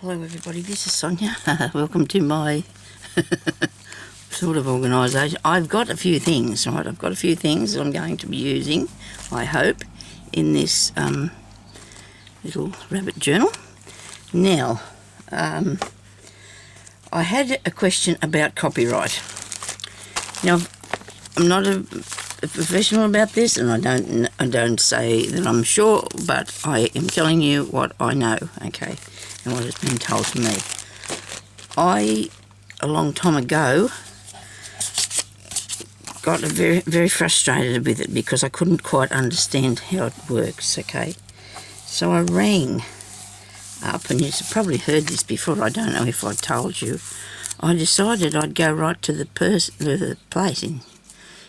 Hello everybody, this is Sonya. Welcome to my sort of organisation. I've got a few things, right? I've got a few things that I'm going to be using, I hope, in this little rabbit journal. Now, I had a question about copyright. Now, I'm not a professional about this, and I don't say that I'm sure, but I am telling you what I know, okay, and what has been told to me. I, a long time ago, got very, very frustrated with it because I couldn't quite understand how it works, okay. So I rang up, and you've probably heard this before, I don't know if I told you. I decided I'd go right to the place in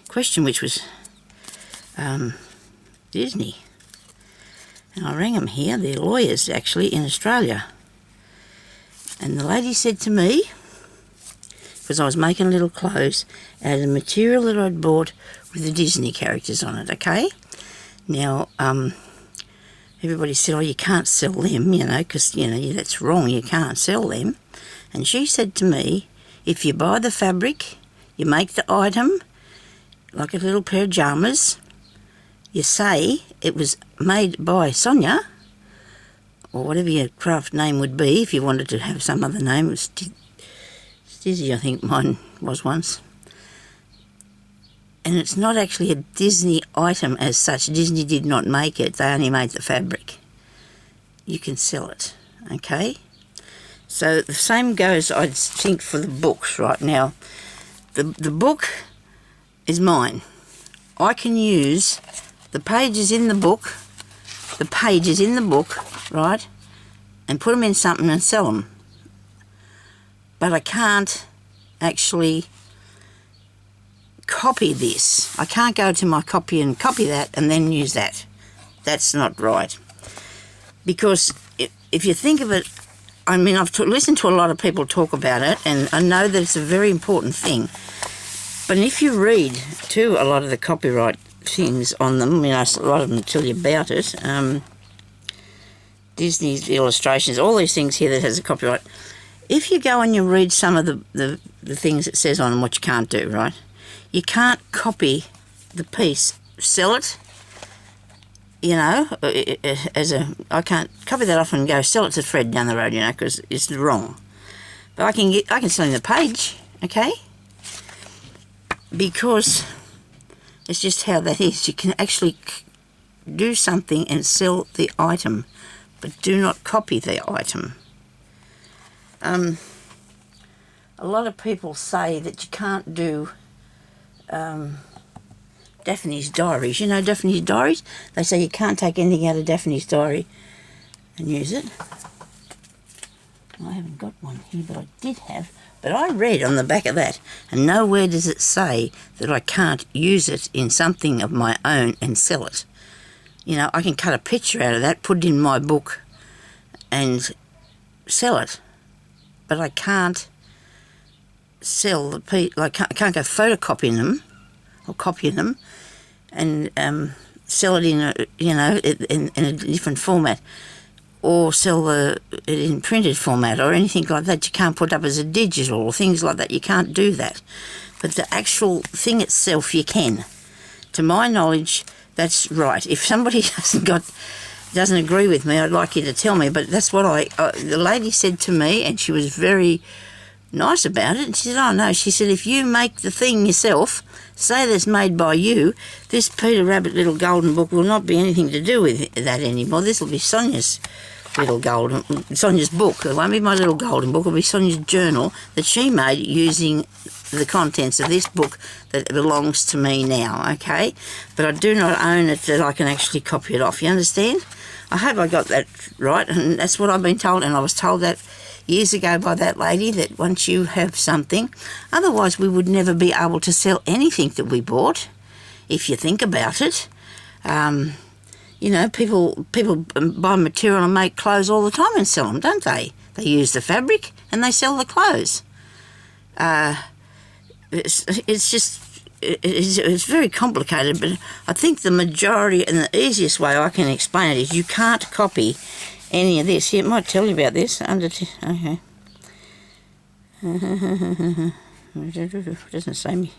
question, which was Disney. And I rang them here, they're lawyers actually in Australia. And the lady said to me, because I was making little clothes out of the material that I'd bought with the Disney characters on it, okay? Now, everybody said, oh, you can't sell them, you know, because, you know, that's wrong, you can't sell them. And she said to me, if you buy the fabric, you make the item, like a little pair of pyjamas, you say it was made by Sonya, or whatever your craft name would be, if you wanted to have some other name. It was Stizzy, I think mine was once. And it's not actually a Disney item as such. Disney did not make it, they only made the fabric. You can sell it, okay? So the same goes, I think, for the books right now. The book is mine. I can use the pages in the book, right, and put them in something and sell them. But I can't actually copy this. I can't go to my copy and copy that and then use that. That's not right. Because if you think of it, I mean, I've listened to a lot of people talk about it, and I know that it's a very important thing. But if you read, too, a lot of the copyright things on them, you know, a lot of them tell you about it, Disney's illustrations, all these things here that has a copyright. If you go and you read some of the things it says on them, what you can't do, right? You can't copy the piece, sell it, you know, I can't copy that off and go sell it to Fred down the road, you know, because it's wrong. But I can sell him the page, okay? Because it's just how that is. You can actually do something and sell the item, but do not copy the item. A lot of people say that you can't do Daphne's diaries. You know Daphne's diaries? They say you can't take anything out of Daphne's diary and use it. I haven't got one here, but I did have. But I read on the back of that, and nowhere does it say that I can't use it in something of my own and sell it. You know, I can cut a picture out of that, put it in my book, and sell it. But I can't sell the piece. I can't go photocopying them or copying them and sell it in a, you know, in a different format, or sell it in printed format or anything like that. You can't put up as a digital or things like that. You can't do that. But the actual thing itself, you can. To my knowledge, that's right. If somebody doesn't agree with me, I'd like you to tell me. But that's what the lady said to me, and she was very nice about it. And she said, oh no, she said, if you make the thing yourself, say that's made by you, this Peter Rabbit little golden book will not be anything to do with that anymore. This will be Sonya's Sonya's book. It won't be my little golden book, it'll be Sonya's journal that she made using the contents of this book that belongs to me now, okay? But I do not own it that I can actually copy it off, you understand? I hope I got that right, and that's what I've been told, and I was told that years ago by that lady, that once you have something, otherwise we would never be able to sell anything that we bought, if you think about it. You know, people buy material and make clothes all the time and sell them, don't they? They use the fabric and they sell the clothes. It's just, it's very complicated, but I think the majority and the easiest way I can explain it is you can't copy any of this. It might tell you about this. Okay. Doesn't say me.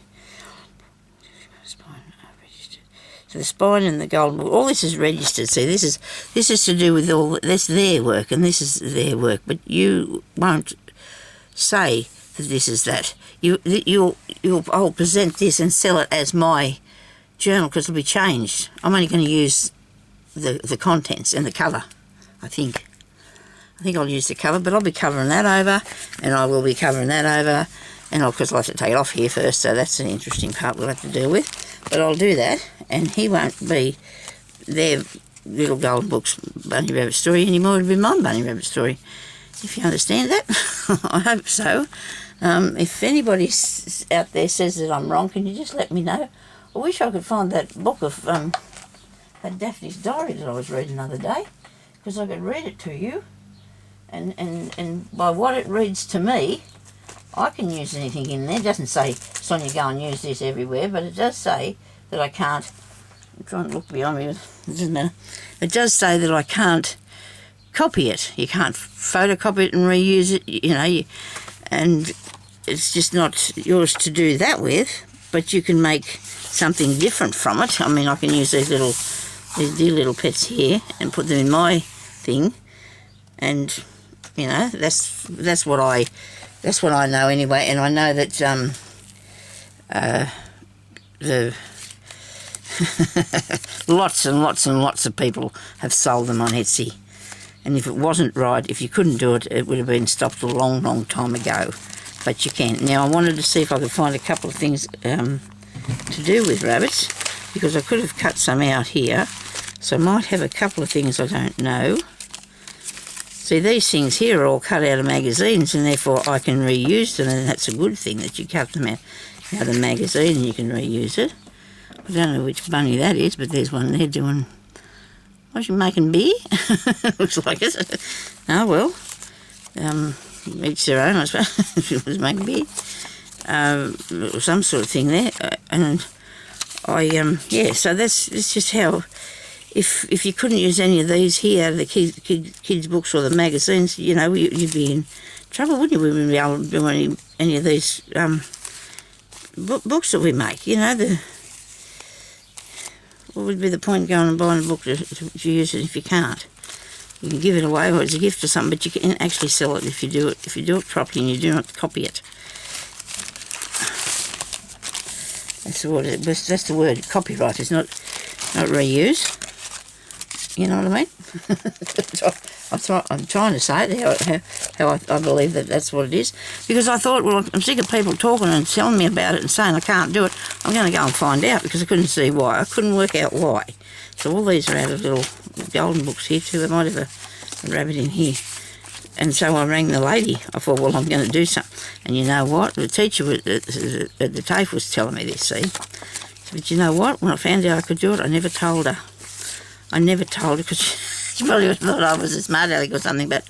Spine registered. So the spine and the gold. All this is registered. See, this is to do with all. That's their work, and this is their work. But you won't say that this is that. I'll present this and sell it as my journal because it'll be changed. I'm only going to use the contents and the cover. I think I'll use the cover, but I'll be covering that over, and I will be covering that over, and of course I'll have to take it off here first, so that's an interesting part we'll have to deal with. But I'll do that, and he won't be their little golden books Bunny Rabbit story anymore. It'll be my Bunny Rabbit story, if you understand that. I hope so. If anybody out there says that I'm wrong, can you just let me know? I wish I could find that book of that Daphne's Diary that I was reading the other day, because I could read it to you, and by what it reads to me, I can use anything in there. It doesn't say, Sonya, go and use this everywhere, but it does say that I can't. I'm trying to look behind me, but it doesn't matter. It does say that I can't copy it. You can't photocopy it and reuse it, and it's just not yours to do that with, but you can make something different from it. I mean, I can use these dear little pets here and put them in my thing, and that's what I know anyway. And I know that the lots and lots and lots of people have sold them on Etsy, and if it wasn't right, if you couldn't do it, it would have been stopped a long, long time ago. But you can. Now I wanted to see if I could find a couple of things to do with rabbits, because I could have cut some out here, so I might have a couple of things I don't know. See, these things here are all cut out of magazines, and therefore I can reuse them, and that's a good thing that you cut them out of the magazine and you can reuse it. I don't know which bunny that is, but there's one there doing, what's she making beer? Looks like it. Oh well, each their own, I suppose. She was making beer. Some sort of thing there, and yeah, so that's just how, if you couldn't use any of these here, the kids' books or the magazines, you'd be in trouble, wouldn't you? We wouldn't be able to do any of these books that we make, what would be the point of going and buying a book to use it if you can't? You can give it away or it's a gift or something, but you can actually sell it if you do it properly and you do not copy it. That's the word. Copyright is not reuse. You know what I mean? I'm trying to say it how I believe that's what it is, because I thought, well, I'm sick of people talking and telling me about it and saying I can't do it. I'm going to go and find out, because I couldn't see why. I couldn't work out why. So all these are out of little golden books here too. I might have a rabbit in here. And so I rang the lady. I thought, well, I'm going to do something. And you know what? The teacher at the TAFE was telling me this, see. But you know what? When I found out I could do it, I never told her. Because she probably thought I was a smart aleck or something. But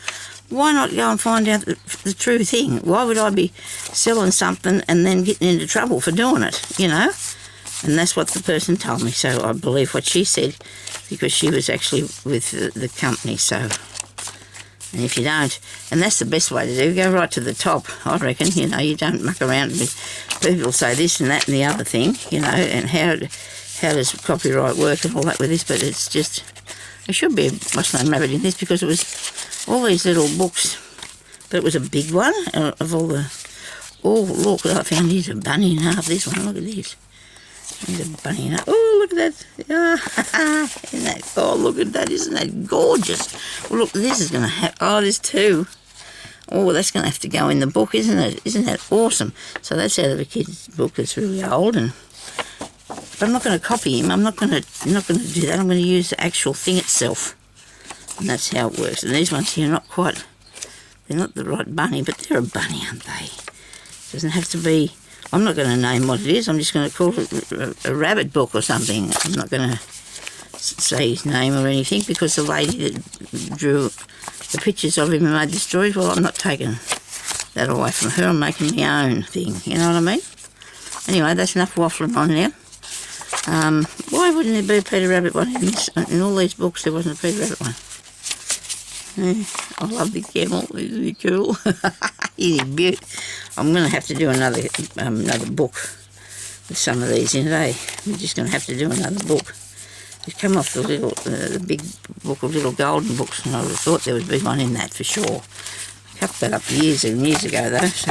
why not go and find out the true thing? Why would I be selling something and then getting into trouble for doing it, And that's what the person told me. So I believe what she said, because she was actually with the company, so... And if you don't, and that's the best way to do, go right to the top, I reckon. You don't muck around with people say this and that and the other thing, and how does copyright work and all that with this, but it's just, there should be a Muslim rabbit in this, because it was all these little books, but it was a big one of all the, look, I found here's a bunny in half, this one, look at this. There's a bunny in half. Oh, look at that. Isn't that, oh, look at that, isn't that gorgeous? Well, look, this is going to have, there's two. Oh, that's going to have to go in the book, isn't it? Isn't that awesome? So that's out of a kid's book that's really old, but I'm not going to copy him. I'm not going to do that. I'm going to use the actual thing itself, and that's how it works. And these ones here are they're not the right bunny, but they're a bunny, aren't they? It doesn't have to be. I'm not going to name what it is. I'm just going to call it a rabbit book or something. I'm not going to say his name or anything, because the lady that drew the pictures of him and made the stories, well, I'm not taking that away from her. I'm making my own thing. You know what I mean? Anyway, that's enough waffling on now. Why wouldn't there be a Peter Rabbit one in all these books? There wasn't a Peter Rabbit one. Yeah, I love the camel. Isn't he cool? He's a beaut. I'm going to have to do another book with some of these in it, eh? We're just going to have to do another book. We've come off the big book of little golden books, and I would have thought there would be one in that for sure. I cut that up years and years ago though, so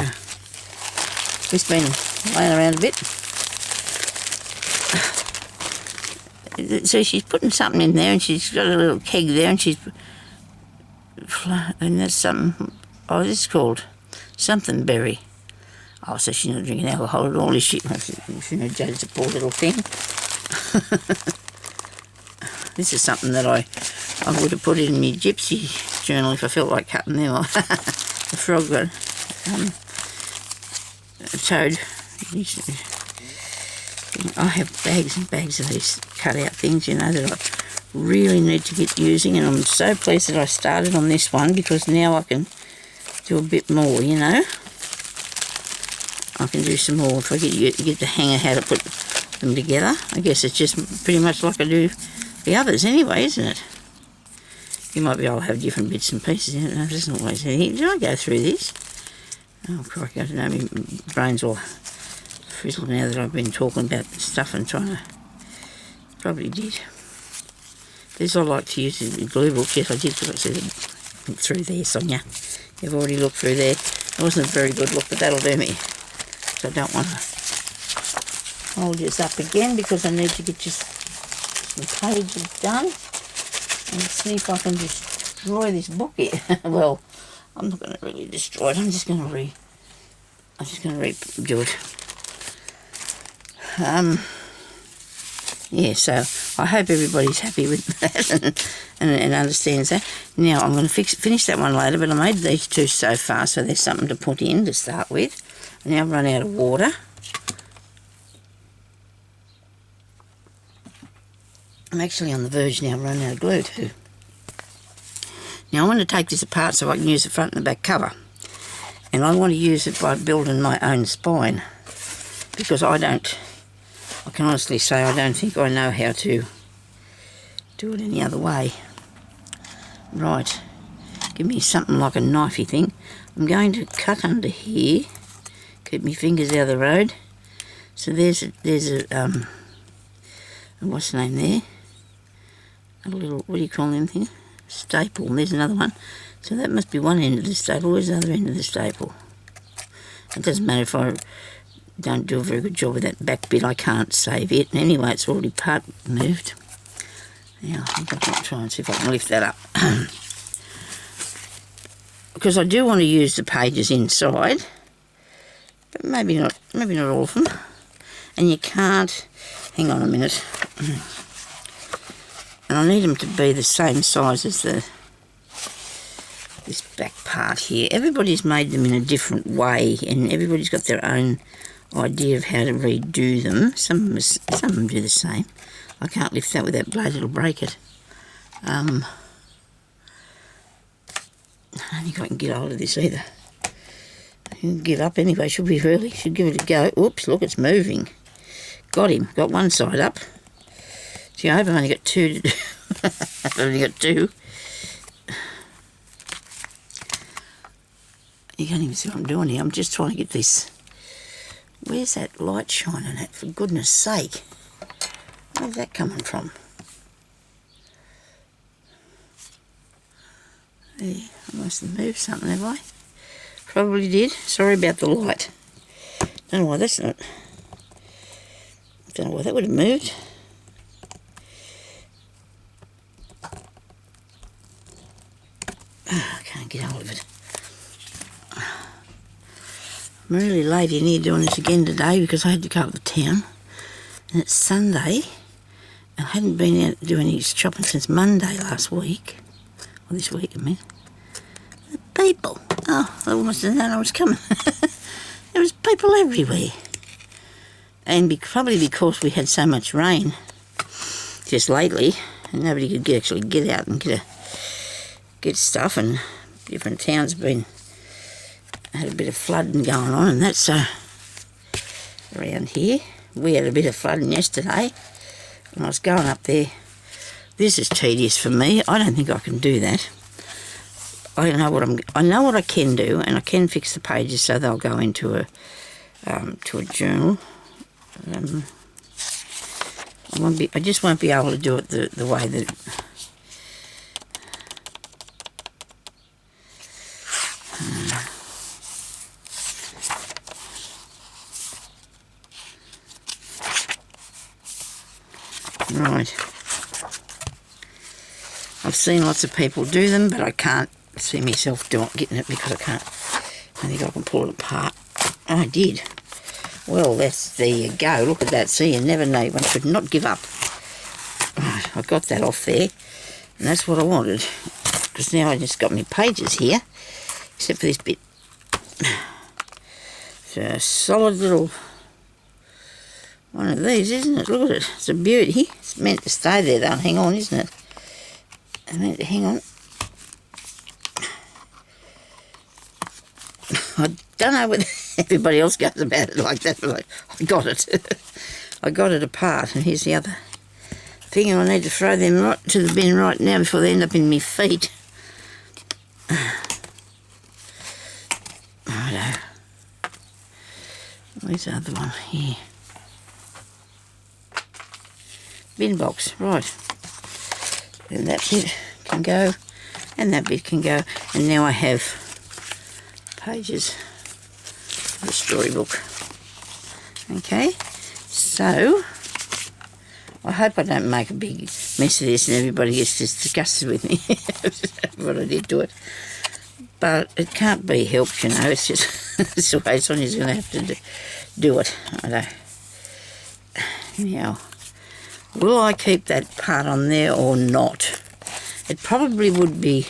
it's been laying around a bit. So she's putting something in there, and she's got a little keg there, and there's something, oh, this is called something berry. Oh, so she's not drinking alcohol at all, is she? She not judge the poor little thing. This is something that I would have put in my gypsy journal if I felt like cutting them off. The frog got a toad. I have bags and bags of these cut out things, you know, that I really need to get using, and I'm so pleased that I started on this one, because now I can do a bit more, you know. I can do some more if I get the hang of how to put them together. I guess it's just pretty much like I do the others anyway, isn't it? You might be able to have different bits and pieces in it. No, there's not always anything. Did I go through this? Oh, crikey, I don't know. My brain's all frizzled now that I've been talking about stuff and trying to... Probably did. These I like to use in glue books. Yes, I did, because I said through there, Sonya. You've already looked through there. It wasn't a very good look, but that'll do me. So I don't want to hold this up again, because I need to get just some pages done and see if I can destroy this book here. Well, I'm not going to really destroy it. I'm just going to redo it. Yeah, so I hope everybody's happy with that and understands that. Now I'm going to finish that one later, but I made these two so far, so there's something to put in to start with. Now I've run out of water. I'm actually on the verge now of running out of glue too. Now I want to take this apart so I can use the front and the back cover. And I want to use it by building my own spine, because I can honestly say I don't think I know how to do it any other way. Right, give me something like a knifey thing. I'm going to cut under here, keep my fingers out of the road. So there's a what's the name there? A little, what do you call them thing? Staple. There's another one. So that must be one end of the staple. Where's the other end of the staple? It doesn't matter if I don't do a very good job with that back bit. I can't save it. And anyway, it's already part moved. Now, I think I'll try and see if I can lift that up. Because I do want to use the pages inside, but maybe not all of them. And you can't, hang on a minute. And I need them to be the same size as this back part here. Everybody's made them in a different way, and everybody's got their own idea of how to redo them. Some of them do the same. I can't lift that with that blade, it'll break it. I don't think I can get hold of this either. I can give up anyway, should we really? Should give it a go. Oops, look, it's moving. Got him, got one side up. See, I hope I've only got two to do. I've only got two. You can't even see what I'm doing here. I'm just trying to get this. Where's that light shining at, for goodness sake? Where's that coming from? There, I must have moved something, have I? Probably did. Sorry about the light. Don't know why that's not. Don't know why that would have moved. Oh, I can't get hold of it. I'm really late in here doing this again today because I had to go up to town. And it's Sunday. I hadn't been out doing any shopping since Monday last week. Well, this week, I mean. The people. Oh, I almost didn't know I was coming. There was people everywhere. And probably because we had so much rain just lately, and nobody could actually get out and get stuff, and different towns had a bit of flooding going on, and that's around here. We had a bit of flooding yesterday when I was going up there. This is tedious for me. I don't think I can do that. I know what I can do, and I can fix the pages so they'll go into a journal. I just won't be able to do it the way that. Right. I've seen lots of people do them, but I can't see myself getting it because I can't. I think I can pull it apart. Oh, I did. Well, there you go. Look at that. See, you never know. One should not give up. Right, I got that off there, and that's what I wanted. Because now I just got my pages here, except for this bit. It's a solid little one of these, isn't it? Look at it. It's a beauty. It's meant to stay there, though. Hang on, isn't it? It's meant to hang on. I don't know whether everybody else goes about it like that, but I got it. I got it apart, and here's the other thing, and I need to throw them right to the bin right now before they end up in my feet. Righto. Where's the other one? Here. Bin box, right. And that bit can go, and that bit can go, and now I have pages of the storybook. Okay, so I hope I don't make a big mess of this and everybody gets disgusted with me what I did to it. But it can't be helped, you know. It's just it's the way Sonya's going to have to do it. I know. Now, will I keep that part on there or not? It probably would be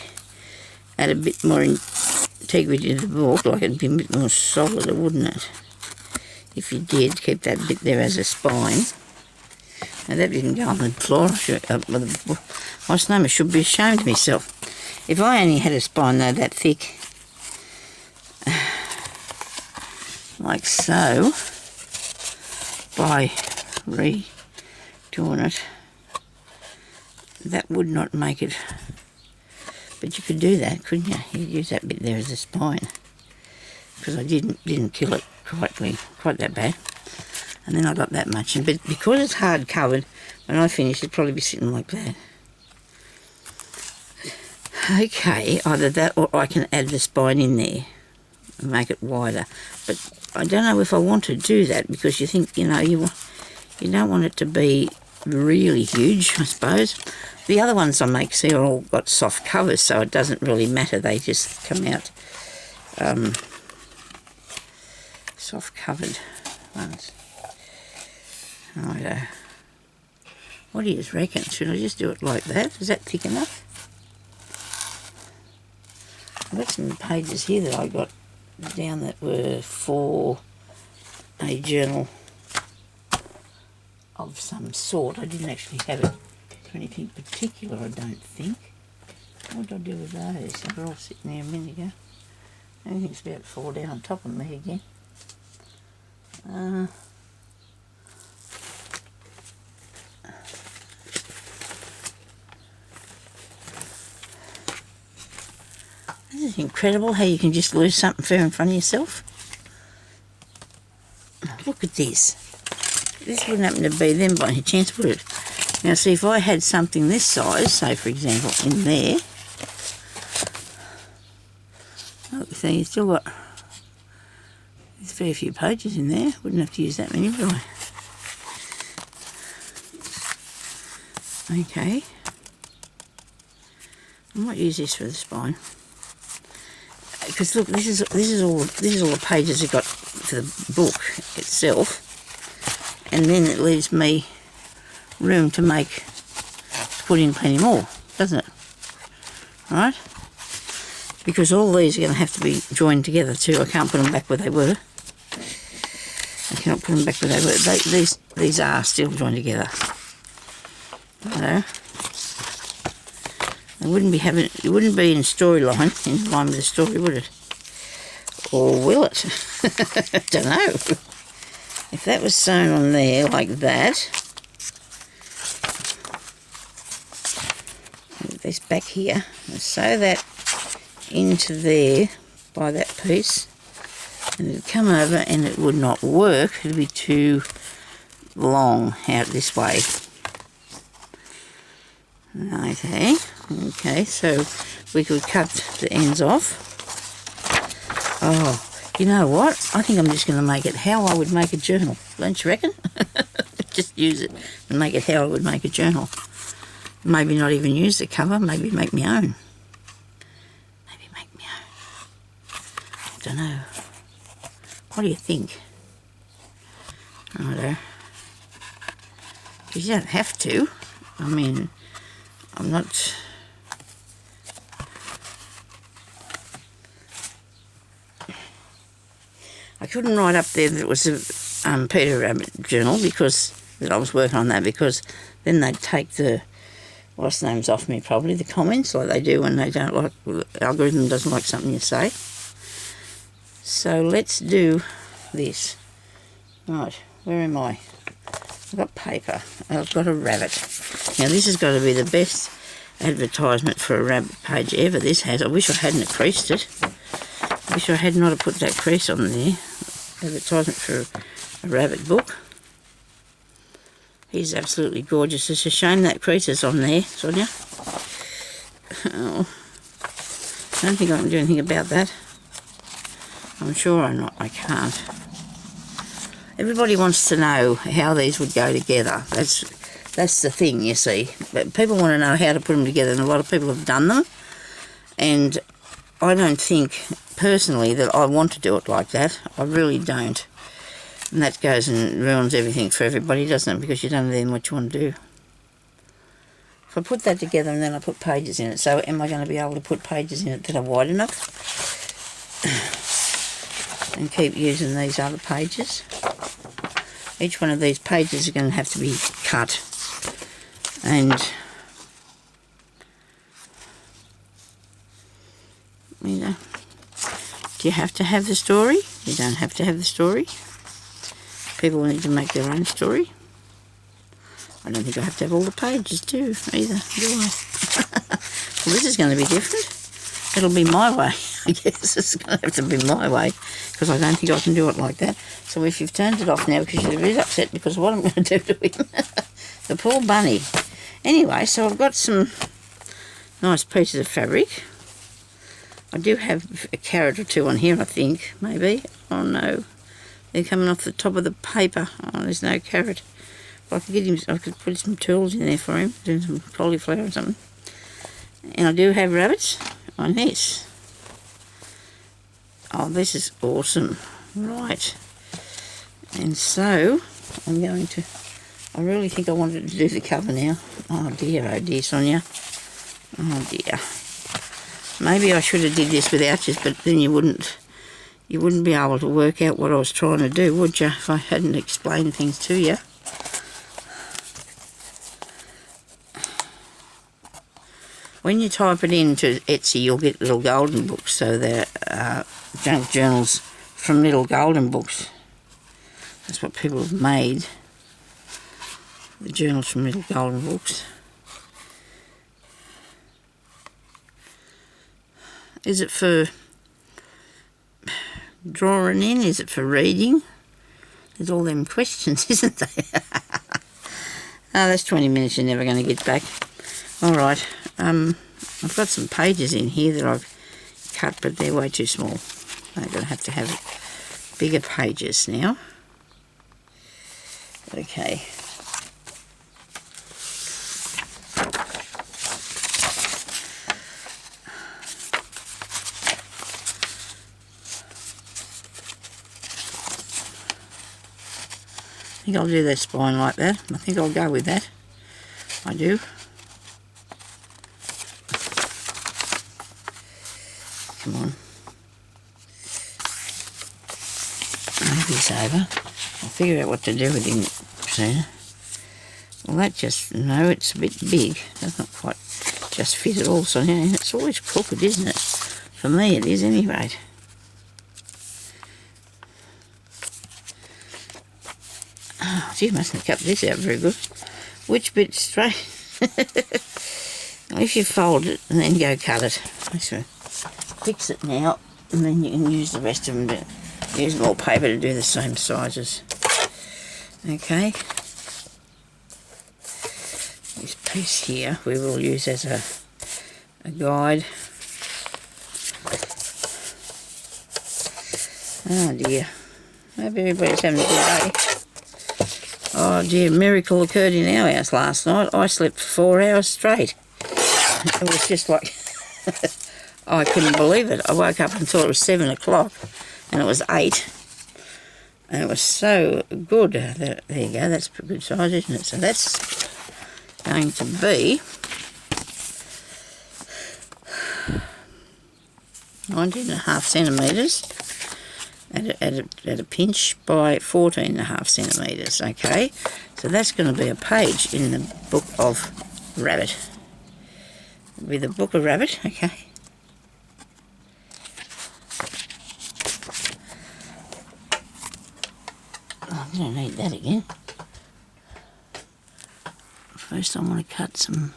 add a bit more integrity to the book, like it'd be a bit more solid, wouldn't it? If you did keep that bit there as a spine. Now that didn't go on the floor. What's the name? I should be ashamed of myself. If I only had a spine though that thick, like so, by redoing it, that would not make it. But you could do that, couldn't you? You'd use that bit there as a spine, because I didn't kill it quite that bad. And then I got that much, but because it's hard covered, when I finish it'd probably be sitting like that. Okay, either that or I can add the spine in there and make it wider. But I don't know if I want to do that, because you think, you know, you don't want it to be really huge, I suppose. The other ones I make, see, are all got soft covers, so it doesn't really matter. They just come out soft covered ones. Righto. What do you reckon? Should I just do it like that? Is that thick enough? I've got some pages here that I got down that were for a journal of some sort. I didn't actually have it for anything particular, I don't think. What did I do with those? They were all sitting there a minute ago. Everything's about to fall down on top of me again. This is incredible how you can just lose something fair in front of yourself. Look at this. This wouldn't happen to be them by any chance, would it? Now see, if I had something this size, say for example in there, look, see, you've still got there's a fair few pages in there. Wouldn't have to use that many, would I? Okay. I might use this for the spine. Because look, this is all the pages I got for the book itself, and then it leaves me room to put in plenty more, doesn't it? Right? Because all these are going to have to be joined together too. I can't put them back where they were. I cannot put them back where they were. These are still joined together. So, it wouldn't be in storyline, in line with the story, would it? Or will it? I don't know. If that was sewn on there like that, this back here, sew that into there by that piece, and it'd come over and it would not work. It'd be too long out this way. Okay, so we could cut the ends off. Oh, you know what? I think I'm just going to make it how I would make a journal. Don't you reckon? Just use it and make it how I would make a journal. Maybe not even use the cover, maybe make my own. I don't know. What do you think? Righto. Because you don't have to. I mean, I'm not... I couldn't write up there that it was a Peter Rabbit journal because that I was working on that, because then they'd take the what's names off me, probably the comments, like they do when they don't like, the algorithm doesn't like something you say. So let's do this. Right, where am I? I've got paper. I've got a rabbit. Now this has got to be the best advertisement for a rabbit page ever. This has. I wish I hadn't creased it. I wish I had not put that crease on there. Advertisement for a rabbit book. He's absolutely gorgeous. It's a shame that crease is on there, Sonya. Oh, I don't think I can do anything about that. I'm sure I can't. Everybody wants to know how these would go together. That's the thing, you see. But people want to know how to put them together, and a lot of people have done them. And I don't think, personally, that I want to do it like that. I really don't. And that goes and ruins everything for everybody, doesn't it? Because you don't know then what you want to do. If I put that together and then I put pages in it, so am I going to be able to put pages in it that are wide enough? And keep using these other pages. Each one of these pages are going to have to be cut. And you know, do you have to have the story? You don't have to have the story. People need to make their own story. I don't think I have to have all the pages too, either, do I? Well, this is going to be different. It'll be my way. I guess it's going to have to be my way, because I don't think I can do it like that. So if you've turned it off now because you're a bit upset because of what I'm going to do to him. The poor bunny. Anyway, so I've got some nice pieces of fabric. I do have a carrot or two on here, I think, maybe. Oh no, they're coming off the top of the paper. Oh, there's no carrot. If I could get him, I could put some tools in there for him, do some cauliflower or something. And I do have rabbits on this. Oh, this is awesome. Right. And so, I'm going to... I really think I wanted to do the cover now. Oh dear, Sonya. Oh dear. Maybe I should have did this without you, but then you wouldn't be able to work out what I was trying to do, would you, if I hadn't explained things to you? When you type it into Etsy, you'll get little golden books, so they're junk journals from little golden books. That's what people have made, the journals from little golden books. Is it for drawing in? Is it for reading? There's all them questions, isn't there? Oh, that's 20 minutes you're never going to get back. Alright, I've got some pages in here that I've cut, but they're way too small. I'm going to have bigger pages now. Okay. I think I'll do that spine like that. I think I'll go with that. I do. Come on. Move this over. I'll figure out what to do with him soon. Well, that just, no, it's a bit big. Doesn't quite just fit at all. So yeah, it's always crooked, isn't it? For me it is anyway. Oh, gee, mustn't cut this out very good. Which bit straight? If you fold it and then go cut it. That's right. fix it now, and then you can use the rest of them to use more paper to do the same sizes. Okay. This piece here we will use as a guide. Oh dear. Hope everybody's having a good day. Oh dear, a miracle occurred in our house last night. I slept for 4 hours straight. It was just like, I couldn't believe it. I woke up and thought it was 7 o'clock and it was 8. And it was so good. There you go, that's a good size, isn't it? So that's going to be 19.5 centimetres at a pinch by 14.5 centimetres, okay? So that's going to be a page in the book of Rabbit. It'll be the book of Rabbit, okay? Oh, I don't need that again. First I want to cut some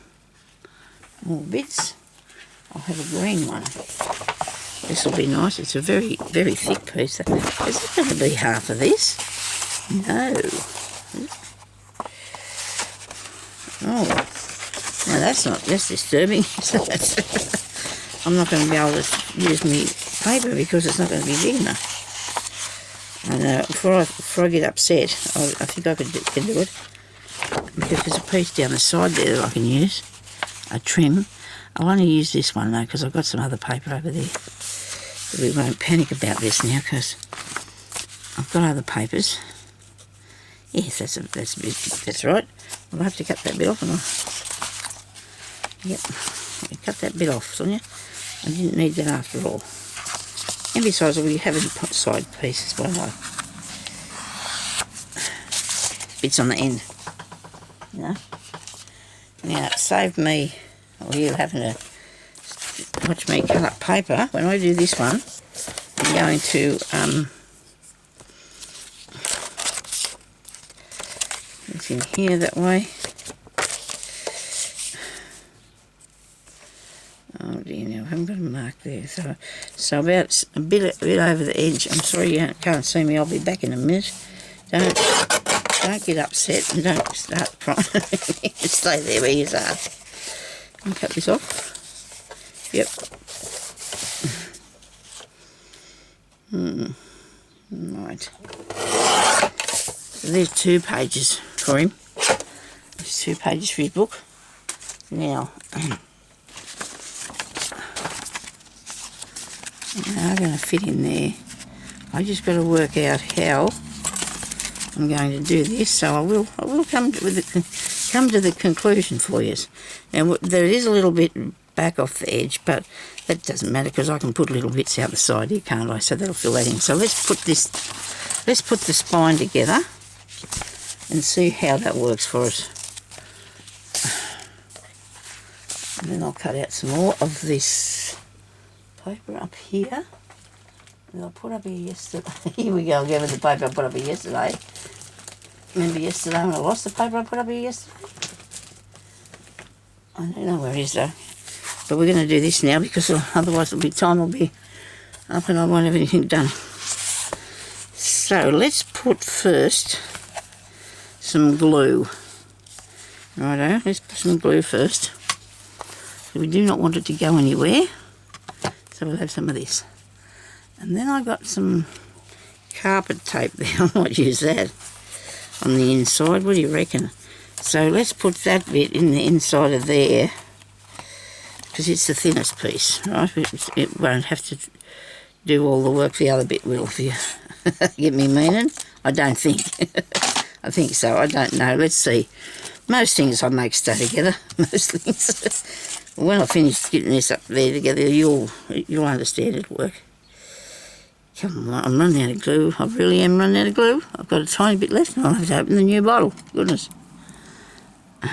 more bits. I'll have a green one. This will be nice. It's a very, very thick piece. Is it going to be half of this? No. Oh, now that's disturbing. I'm not going to be able to use my paper because it's not going to be big enough. And before I get upset, I think I can do it. Because there's a piece down the side there that I can use, a trim. I'll only use this one though because I've got some other paper over there. But we won't panic about this now because I've got other papers. Yes, that's right. I'll have to cut that bit off, and yep, I cut that bit off, Sonya. I didn't need that after all. And besides, we have side pieces, won't I? Bits on the end, you know. Now it saved me, or you having to watch me cut up paper. When I do this one, I'm going to it's in here that way. Oh dear, now I haven't got a mark there. So about a bit over the edge. I'm sorry you can't see me. I'll be back in a minute. Don't get upset and don't start crying. Stay there where you are. I'll cut this off. Yep. Right. So there's 2 pages for him. There's 2 pages for his book. Now, I'm going to fit in there. I just got to work out how I'm going to do this. So I will come to the conclusion for you. Now there is a little bit back off the edge, but that doesn't matter because I can put little bits out the side here, can't I? So that'll fill that in. So let's put the spine together and see how that works for us. And then I'll cut out some more of this paper up here. And I'll put up here yesterday. Here we go again with the paper I put up here yesterday. Remember yesterday when I lost the paper I put up here yesterday? I don't know where it is though. But we're going to do this now because otherwise time will be up and I won't have anything done. So let's put first some glue. Righto, let's put some glue first. So we do not want it to go anywhere. So we'll have some of this. And then I got some carpet tape there. I might use that on the inside. What do you reckon? So let's put that bit in the inside of there because it's the thinnest piece, right? It won't have to do all the work. The other bit will, if you get me meaning. I don't think. I think so. I don't know. Let's see. Most things I make stay together. Most things. When I finish getting this up there together, you'll understand it work. Come on, I'm running out of glue. I really am running out of glue. I've got a tiny bit left and I'll have to open the new bottle. Goodness. I'm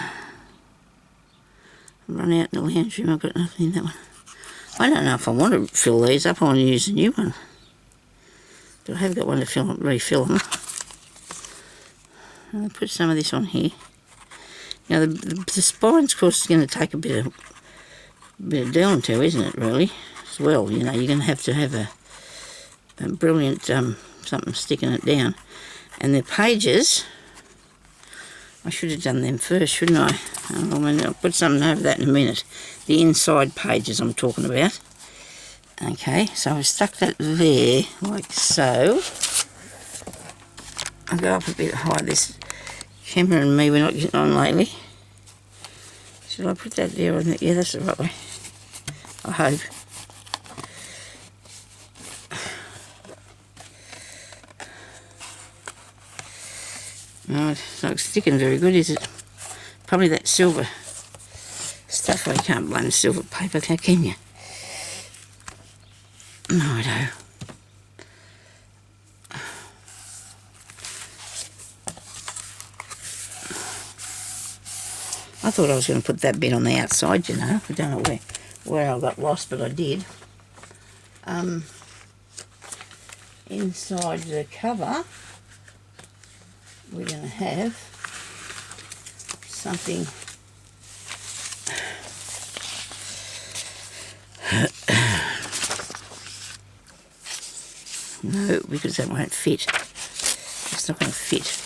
running out in the lounge room. I've got nothing in that one. I don't know if I want to fill these up. I want to use a new one. But I have got one to refill them. I'll put some of this on here. Now the spine's, of course, is going to take a bit of doing to, isn't it, really? as well. You know, you're going to have a brilliant something sticking it down. And the pages, I should have done them first, shouldn't I? I'll put something over that in a minute. The inside pages I'm talking about. Okay, so I've stuck that there, like so. I'll go up a bit higher. This camera and me, we're not getting on lately. Should I put that there? Yeah, that's the right way. I hope. No, it's not sticking very good, is it? Probably that silver stuff. I can't blame the silver paper, how can you? Righto. I thought I was going to put that bit on the outside, you know. I don't know where I got lost, but I did. Inside the cover, we're going to have something. No, because that won't fit. It's not going to fit.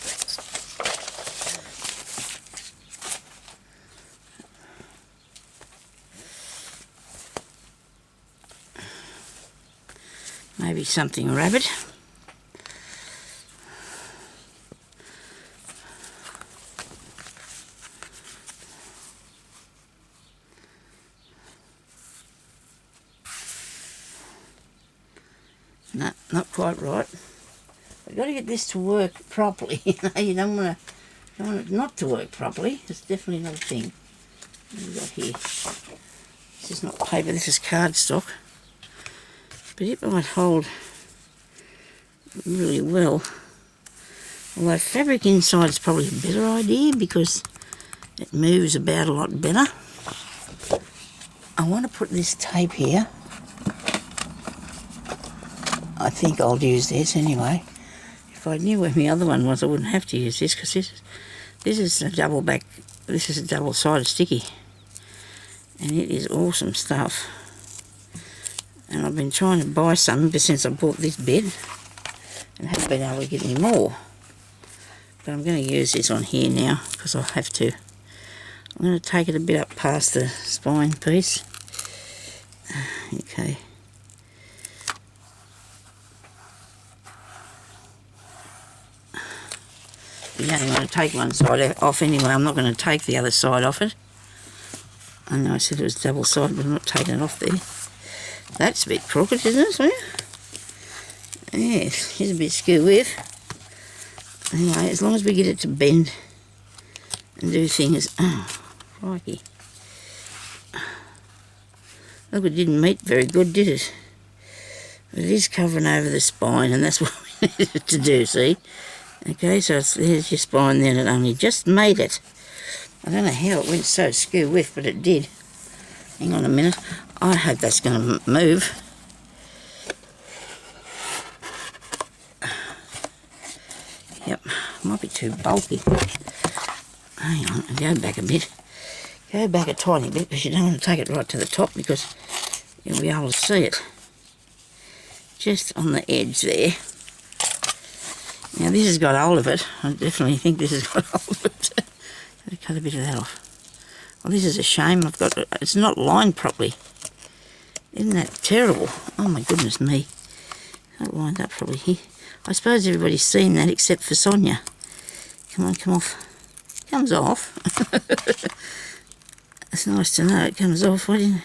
Maybe something rabbit. No, not quite right. I've got to get this to work properly. You don't want it not to work properly. It's definitely not a thing. What have we got here? This is not paper, this is cardstock. But it might hold really well. Although fabric inside is probably a better idea because it moves about a lot better. I want to put this tape here. I think I'll use this anyway. If I knew where my other one was, I wouldn't have to use this because this is a double back. This is a double-sided sticky, and it is awesome stuff. And I've been trying to buy some since I bought this bed, and haven't been able to get any more. But I'm going to use this on here now because I have to. I'm going to take it a bit up past the spine piece. Okay. You only want to take one side off anyway. I'm not going to take the other side off it. I know I said it was double-sided, but I'm not taking it off there. That's a bit crooked, isn't it, Sonya? Yes, here's a bit skew with. Anyway, as long as we get it to bend and do things. Oh, crikey. Look, it didn't meet very good, did it? But it is covering over the spine, and that's what we needed it to do, see? Okay, so there's your spine there, and it only just made it. I don't know how it went so skew with, but it did. Hang on a minute. I hope that's going to move. Yep, might be too bulky. Hang on, go back a bit. Go back a tiny bit because you don't want to take it right to the top because you'll be able to see it. Just on the edge there. Now this has got hold of it. I definitely think this has got hold of it. Gotta cut a bit of that off. Well, this is a shame. It's not lined properly. Isn't that terrible? Oh my goodness me. Not lined up properly here. I suppose everybody's seen that except for Sonya. Come on, come off. Comes off. It's nice to know it comes off. Why didn't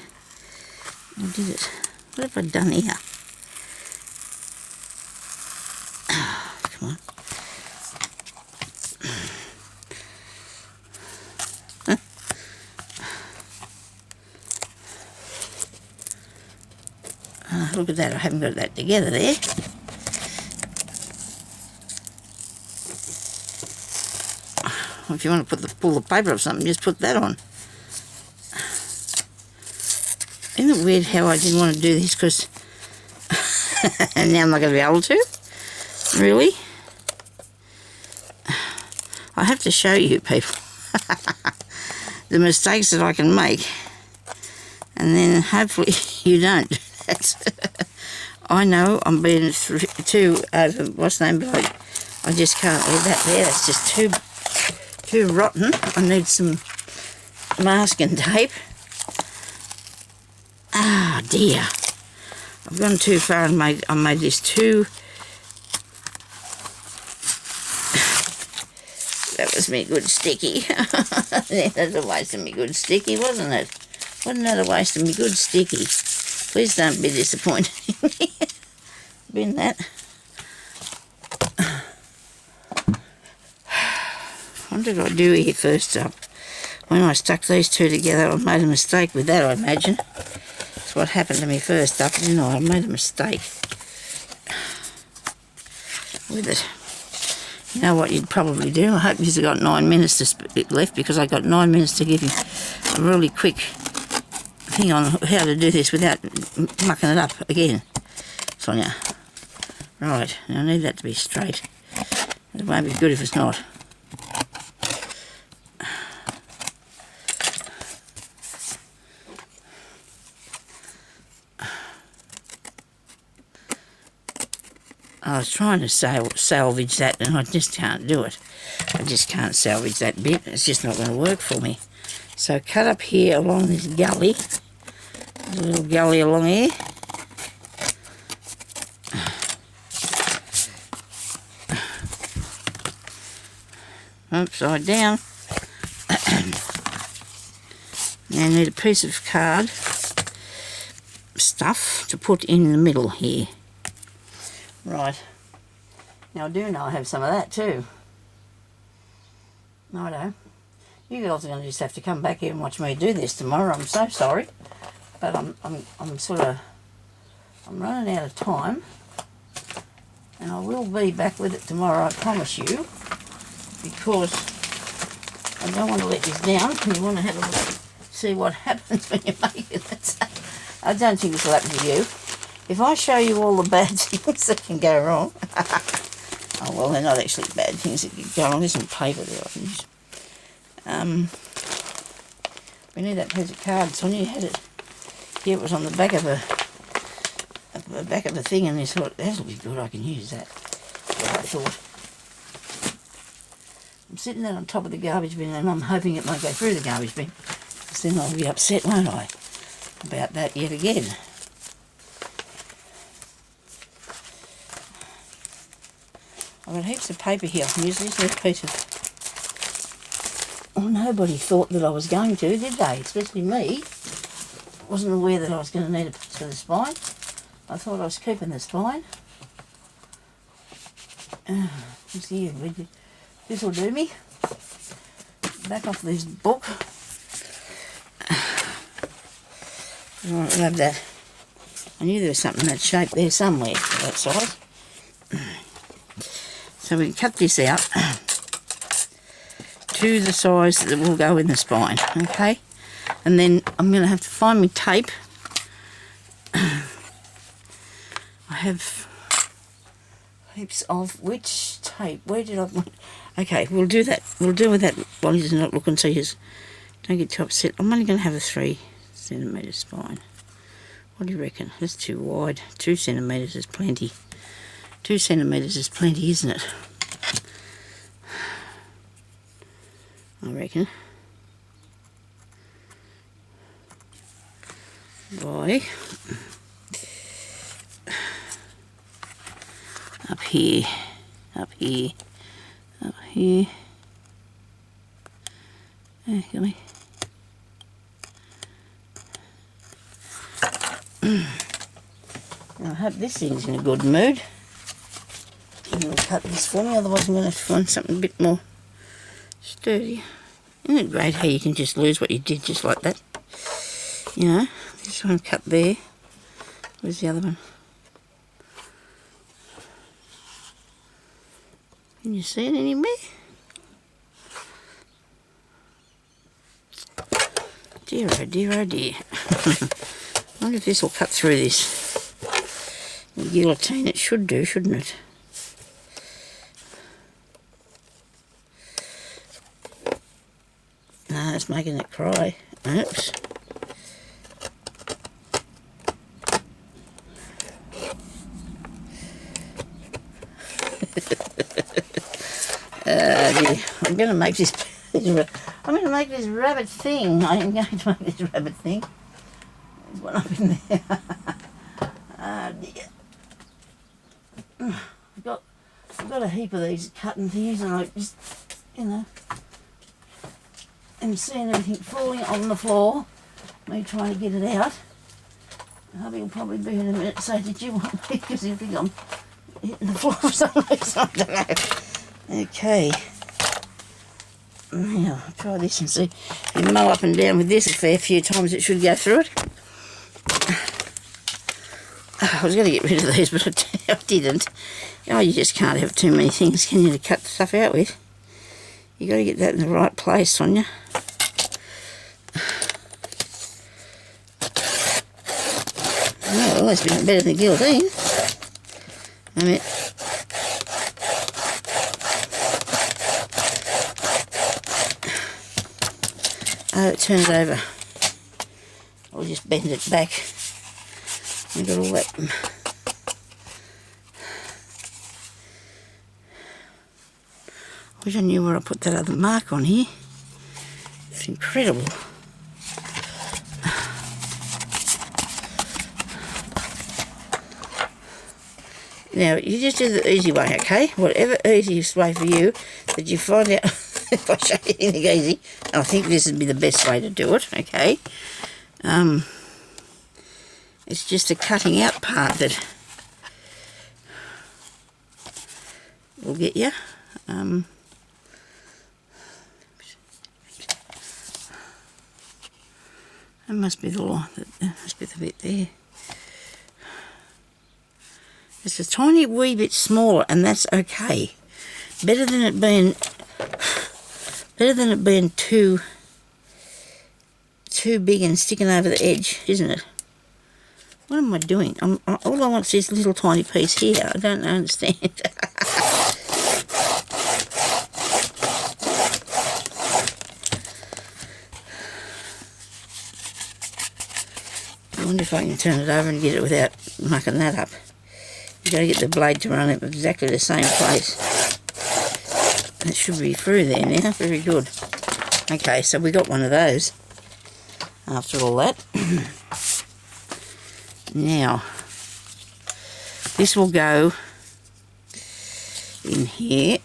I did it? What have I done here? Oh, come on. Look at that, I haven't got that together there. If you want to pull the paper off something, just put that on. Isn't it weird how I didn't want to do this because and now I'm not going to be able to? Really? I have to show you people the mistakes that I can make, and then hopefully you don't. I know I'm being too over, what's the name, but I just can't leave that there. That's just too rotten. I need some masking tape. Ah, dear. I've gone too far and I made this too... That was me good sticky. That was a waste of me good sticky, wasn't it? Wasn't that a waste of me good sticky? Please don't be disappointed in me. Bin that. What did I do here first up? When I stuck these two together, I made a mistake with that, I imagine. That's what happened to me first up, didn't I? I made a mistake with it. You know what you'd probably do? I hope you've got 9 minutes left, because I've got 9 minutes to give you a really quick thing on how to do this without mucking it up again, Sonya. Right, now I need that to be straight. It won't be good if it's not. I was trying to salvage that, and I just can't do it. I just can't salvage that bit. It's just not going to work for me. So cut up here along this gully. There's a little gully along here. Upside down. Now I need a piece of card stuff to put in the middle here. Right. Now I do know I have some of that too. No, I don't. You girls are going to just have to come back here and watch me do this tomorrow. I'm so sorry, but I'm running out of time, and I will be back with it tomorrow, I promise you, because I don't want to let this down. You want to have a look, see what happens when you make it. I don't think this will happen to you. If I show you all the bad things that can go wrong, oh well, they're not actually bad things that can go wrong. There's some paper there I can use. We need that piece of card. Sonya, you had it here. It was on the back of a thing, and I thought that'll be good. I can use that. Well, I thought. I'm sitting there on top of the garbage bin, and I'm hoping it won't go through the garbage bin, because then I'll be upset, won't I, about that yet again. I've got heaps of paper here. I can use this little piece of... Oh, nobody thought that I was going to, did they? Especially me. Wasn't aware that I was going to need a piece for the spine. I thought I was keeping the spine. Let's see, this will do me. Back off this book. I want to grab that. I knew there was something that shape there somewhere, that size. So we can cut this out to the size that will go in the spine, okay? And then I'm going to have to find my tape. I have heaps of which tape? Where did I want? Okay, we'll do that. We'll deal with that while he's not looking, so you don't get too upset. I'm only going to have a 3 centimetre spine. What do you reckon? That's too wide. 2 centimetres is plenty. 2 centimetres is plenty, isn't it? I reckon. By up here, up here, up here. There, come here. I hope this thing's in a good mood. You'll cut this for me, otherwise I'm going to have to find something a bit more sturdy. Isn't it great how you can just lose what you did just like that? You know, this one cut there. Where's the other one? Can you see it anywhere? Dear, oh dear, oh dear. I wonder if this will cut through this guillotine. It should do, shouldn't it? No, it's making it cry. Oops. Dear. I'm going to make this. I'm going to make this rabbit thing. I am going to make this rabbit thing. There's one up in there. Dear. I've got a heap of these cutting things, and I just, am seeing everything falling on the floor. Me trying to get it out. Hubby will probably be in a minute and say, "Did you want me?" Because he'll think I'm hitting the floor for some reason. I don't know. Okay. Now, I'll try this and see. If you mow up and down with this a fair few times, it should go through it. I was going to get rid of these, but I didn't. Oh, you just can't have too many things, can you, to cut the stuff out with? You got to get that in the right place, Sonya. Oh, well, that's been better than guillotine. I mean, oh, it turns over. I'll just bend it back. I've got all that. I wish I knew where I put that other mark on here. It's incredible. Now, you just do the easy way, okay? Whatever easiest way for you that you find out. If I show you anything easy, I think this would be the best way to do it, okay? It's just the cutting out part that will get you. That must be the line. That must be the bit there. It's a tiny wee bit smaller, and that's okay. Better than it being too big and sticking over the edge, isn't it? What am I doing? All I want is this little tiny piece here. I don't understand. I wonder if I can turn it over and get it without mucking that up. You've got to get the blade to run at exactly the same place. That should be through there now. Very good. Okay, so we got one of those after all that. Now, this will go in here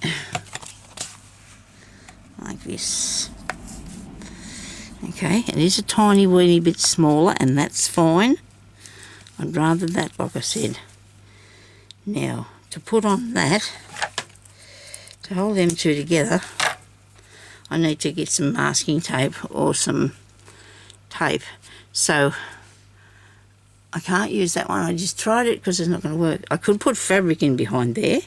like this. Okay, it is a tiny weeny bit smaller, and that's fine. I'd rather that, like I said. Now, to put on that, to hold them two together, I need to get some masking tape or some tape. So, I can't use that one. I just tried it because it's not going to work. I could put fabric in behind there.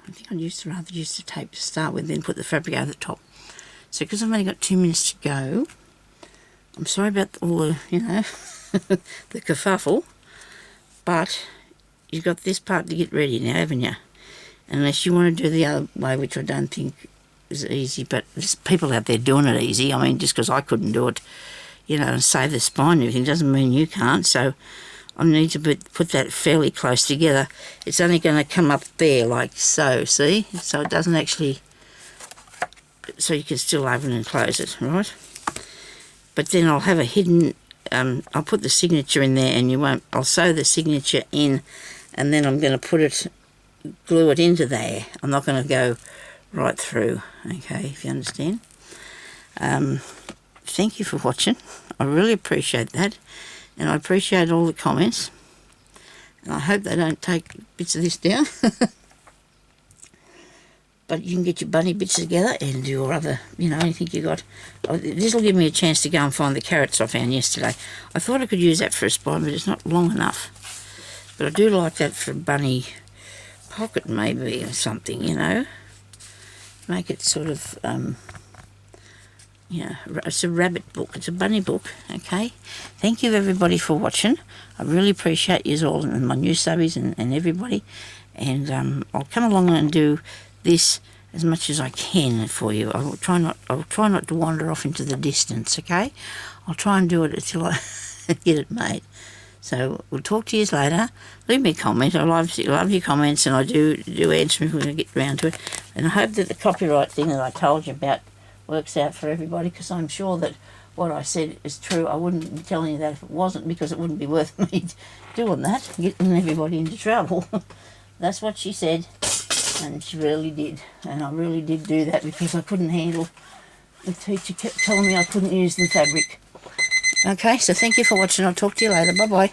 I think I'd rather use the tape to start with, then put the fabric over the top. So, because I've only got 2 minutes to go, I'm sorry about all the, the kerfuffle, but you've got this part to get ready now, haven't you? Unless you want to do the other way, which I don't think is easy, but there's people out there doing it easy. I mean, just because I couldn't do it, and save the spine and everything doesn't mean you can't. So I need to put that fairly close together. It's only going to come up there like so, see? So it doesn't actually, so you can still open and close it, right? But then I'll have a hidden, I'll put the signature in there, and I'll sew the signature in, and then I'm going to glue it into there. I'm not going to go right through, okay, if you understand. Thank you for watching. I really appreciate that, and I appreciate all the comments, and I hope they don't take bits of this down. But you can get your bunny bits together and your other, anything you got. This will give me a chance to go and find the carrots I found yesterday. I thought I could use that for a spine, but it's not long enough. But I do like that for a bunny pocket maybe or something, Make it sort of, it's a rabbit book. It's a bunny book, okay? Thank you, everybody, for watching. I really appreciate you all and my new subbies and everybody. And I'll come along and do this as much as I can for you. I'll try not to wander off into the distance, okay? I'll try and do it until I get it made. So we'll talk to you later. Leave me a comment. I love your comments, and I do answer them when we get around to it. And I hope that the copyright thing that I told you about works out for everybody, because I'm sure that what I said is true. I wouldn't be telling you that if it wasn't, because it wouldn't be worth me doing that, getting everybody into trouble. That's what she said, and she really did. And I really did do that because I couldn't handle. The teacher kept telling me I couldn't use the fabric. Okay, so thank you for watching. I'll talk to you later. Bye-bye.